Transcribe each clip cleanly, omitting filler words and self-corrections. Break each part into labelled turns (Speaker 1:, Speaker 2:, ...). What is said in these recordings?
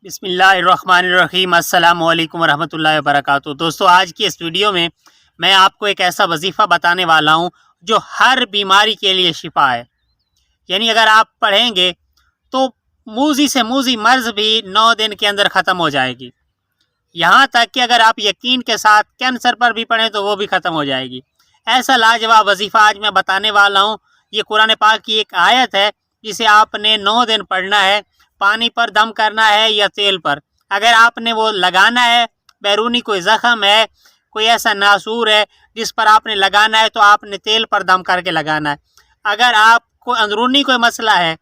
Speaker 1: بسم اللہ الرحمن الرحیم۔ السلام علیکم ورحمۃ اللہ وبرکاتہ۔ دوستو، آج کی اس ویڈیو میں آپ کو ایک ایسا وظیفہ بتانے والا ہوں جو ہر بیماری کے لیے شفا ہے۔ یعنی اگر آپ پڑھیں گے تو موذی سے موذی مرض بھی 9 دن کے اندر ختم ہو جائے گی۔ یہاں تک کہ اگر آپ یقین کے ساتھ کینسر پر بھی پڑھیں تو وہ بھی ختم ہو جائے گی۔ ایسا لاجواب وظیفہ آج میں بتانے والا ہوں۔ یہ قرآن پاک کی ایک آیت ہے جسے آپ نے 9 دن پڑھنا ہے۔ پانی پر دم کرنا ہے یا تیل پر، اگر آپ نے وہ لگانا ہے، بیرونی کوئی زخم ہے، کوئی ایسا ناسور ہے جس پر آپ نے لگانا ہے تو آپ نے تیل پر دم کر کے لگانا ہے۔ اگر آپ کو اندرونی کوئی مسئلہ ہے،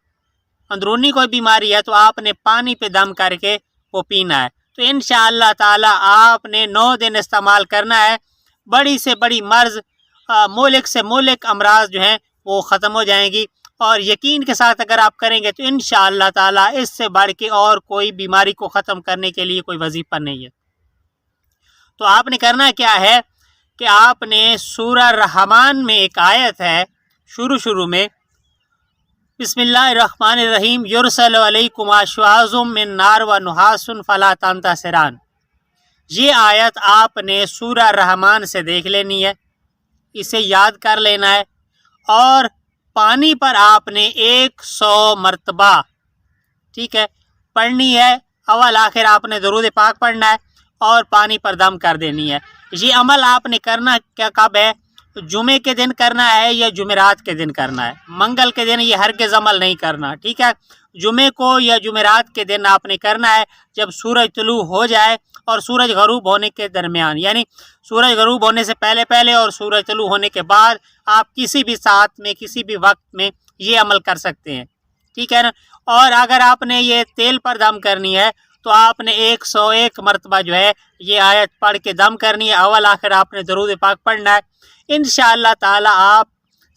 Speaker 1: اندرونی کوئی بیماری ہے، تو آپ نے پانی پہ دم کر کے وہ پینا ہے۔ تو انشاءاللہ تعالی آپ نے 9 دن استعمال کرنا ہے۔ بڑی سے بڑی مرض، مولک سے مولک امراض جو ہیں وہ ختم ہو جائیں گی، اور یقین کے ساتھ اگر آپ کریں گے تو انشاءاللہ تعالی اس سے بڑھ کے اور کوئی بیماری کو ختم کرنے کے لیے کوئی وظیفہ نہیں ہے۔ تو آپ نے کرنا کیا ہے کہ آپ نے سورہ رحمان میں ایک آیت ہے شروع میں، بسم اللہ الرحمن الرحیم، یرسل علیکم شواظ من نار و نحاس فلا تنتصران۔ یہ آیت آپ نے سورہ رحمان سے دیکھ لینی ہے، اسے یاد کر لینا ہے، اور پانی پر آپ نے 100 مرتبہ ٹھیک ہے پڑھنی ہے۔ اول آخر آپ نے درود پاک پڑھنا ہے اور پانی پر دم کر دینی ہے۔ یہ عمل آپ نے کرنا کیا کب ہے؟ جمعے کے دن کرنا ہے یا جمعرات کے دن کرنا ہے۔ منگل کے دن یہ ہرگز عمل نہیں کرنا، ٹھیک ہے؟ جمعے کو یا جمعرات کے دن آپ نے کرنا ہے جب سورج طلوع ہو جائے اور سورج غروب ہونے کے درمیان، یعنی سورج غروب ہونے سے پہلے اور سورج طلوع ہونے کے بعد آپ کسی بھی ساعت میں کسی بھی وقت میں یہ عمل کر سکتے ہیں، ٹھیک ہے نا؟ اور اگر آپ نے یہ تیل پر دم کرنی ہے تو آپ نے 101 مرتبہ جو ہے یہ آیت پڑھ کے دم کرنی ہے۔ اول آخر آپ نے درود پاک پڑھنا ہے۔ انشاءاللہ تعالی آپ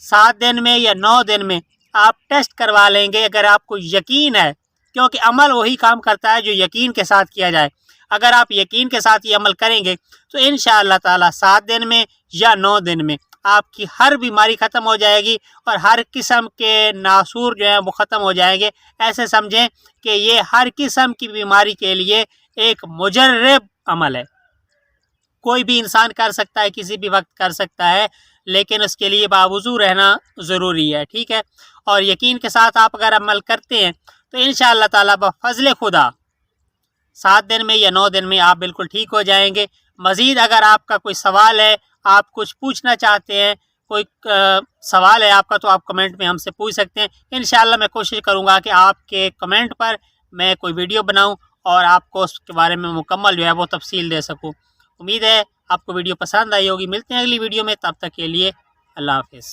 Speaker 1: 7 دن میں یا 9 دن میں آپ ٹیسٹ کروا لیں گے اگر آپ کو یقین ہے، کیونکہ عمل وہی کام کرتا ہے جو یقین کے ساتھ کیا جائے۔ اگر آپ یقین کے ساتھ یہ عمل کریں گے تو انشاءاللہ تعالی 7 دن میں یا 9 دن میں آپ کی ہر بیماری ختم ہو جائے گی، اور ہر قسم کے ناسور جو ہیں وہ ختم ہو جائیں گے۔ ایسے سمجھیں کہ یہ ہر قسم کی بیماری کے لیے ایک مجرب عمل ہے۔ کوئی بھی انسان کر سکتا ہے، کسی بھی وقت کر سکتا ہے، لیکن اس کے لیے باوضو رہنا ضروری ہے، ٹھیک ہے؟ اور یقین کے ساتھ آپ اگر عمل کرتے ہیں تو انشاءاللہ تعالی بفضل خدا 7 دن میں یا 9 دن میں آپ بالکل ٹھیک ہو جائیں گے۔ مزید اگر آپ کا کوئی سوال ہے، آپ کچھ پوچھنا چاہتے ہیں، کوئی سوال ہے آپ کا، تو آپ کمنٹ میں ہم سے پوچھ سکتے ہیں۔ انشاءاللہ میں کوشش کروں گا کہ آپ کے کمنٹ پر میں کوئی ویڈیو بناؤں اور آپ کو اس کے بارے میں مکمل جو ہے وہ تفصیل دے سکوں۔ امید ہے آپ کو ویڈیو پسند آئی ہوگی۔ ملتے ہیں اگلی ویڈیو میں، تب تک کے لیے اللہ حافظ۔